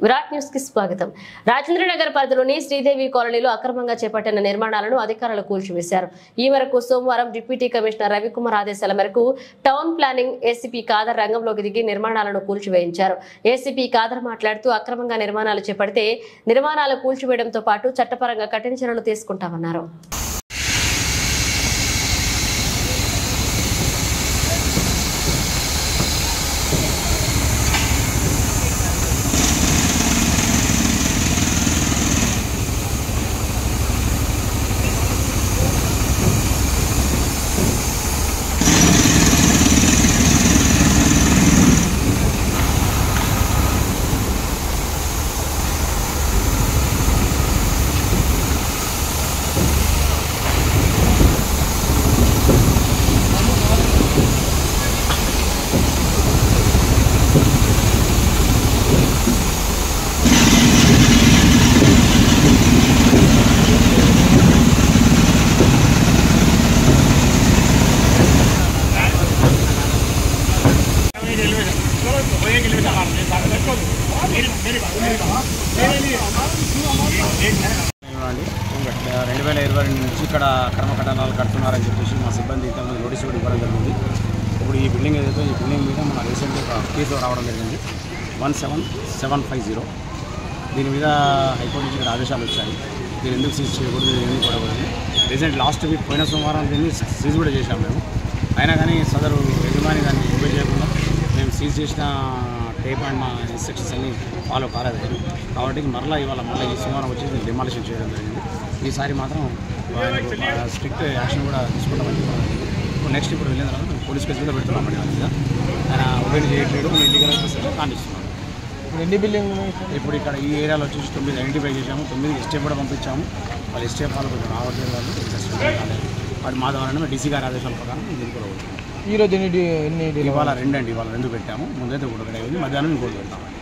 Virat news కి స్వాగతం. రాజేంద్రనగర్ పరిధిలోని శ్రీదేవి కాలనీలో అక్రమంగా చేపట్టిన నిర్మాణాలను అధికారులు కూల్చివేశారు. ఈ మేరకు సోమవారం డిప్యూటీ కమిషనర్ రవికుమార్ ఆదేశాల మేరకు టౌన్ ప్లానింగ్ ఏసీపీ ఖాదర్ రంగంలోకి దిగి నిర్మాణాలను కూల్చివేయించారు. ఏసీపీ ఖాదర్ మాట్లాడుతూ అక్రమంగా నిర్మాణాలు చేపడితే నిర్మాణాలు కూల్చివేయడంతో పాటు చట్టపరంగా కఠిన చర్యలు తీసుకుంటామన్నారు. నుంచి ఇక్కడ అక్రమ కట్టడాలు కడుతున్నారని చెప్పేసి మా సిబ్బంది ఇంతకుముందు నోటీసు కూడా ఇవ్వడం జరిగింది. ఇప్పుడు ఈ బిల్డింగ్ ఏదైతే ఈ బిల్డింగ్ మీద మన రీసెంట్గా ఒక కేసు రావడం జరిగింది 17750. దీని మీద హైకోర్టు నుంచి ఆదేశాలు వచ్చాయి. దీన్ని ఎందుకు సీజ్ చేయకూడదు, ఎందుకు పడకూడదు. రీసెంట్ లాస్ట్ వీక్ పోయిన సోమవారం దీన్ని సీజ్ కూడా చేశాం మేము. అయినా కానీ సదరు యజమాని దాన్ని ఓపెన్ చేయకుండా మేము సీజ్ చేసిన టేప్ అండ్ మా ఇన్స్ట్రక్షన్స్ అన్నీ ఫాలో కాలేదు. కాబట్టి మరలా ఇవాళ మళ్ళీ ఈ సోమవారం వచ్చి డిమాలిషన్ చేయడం జరిగింది. ఈసారి మాత్రం స్ట్రిక్ట్ యాక్షన్ కూడా తీసుకుంటామని చెప్పడం జరిగింది. నెక్స్ట్ ఇప్పుడు వెళ్ళిన తర్వాత మేము పోలీస్ కేసు కూడా పెడుతున్నామండి. దాని మీద ఆయన ఓపెన్ చేయట్లేదు, మేము ఇల్లీగల్ కానిస్తున్నాం. ఇప్పుడు ఎన్ని బిల్డింగ్ ఇప్పుడు ఇక్కడ ఈ ఏరియాలో వచ్చేసి 9 ఐడెంటిఫై చేశాము, 9 ఎస్టేప్ కూడా పంపించాము. వాళ్ళు ఎస్టేప్ వాళ్ళు కొంచెం రావట్లేదు, వాళ్ళు రాలేదు. వాటి మా ద్వారా డీసీ గారి ఆదేశాల ప్రకారం దీన్ని కూడా ఈరోజు ఎన్ని ఇవాళ 2 అండి. ఇవాళ 2 పెట్టాము. ముందైతే 1 అయింది, మధ్యాహ్నం ఇంకోటి పెడతామండి.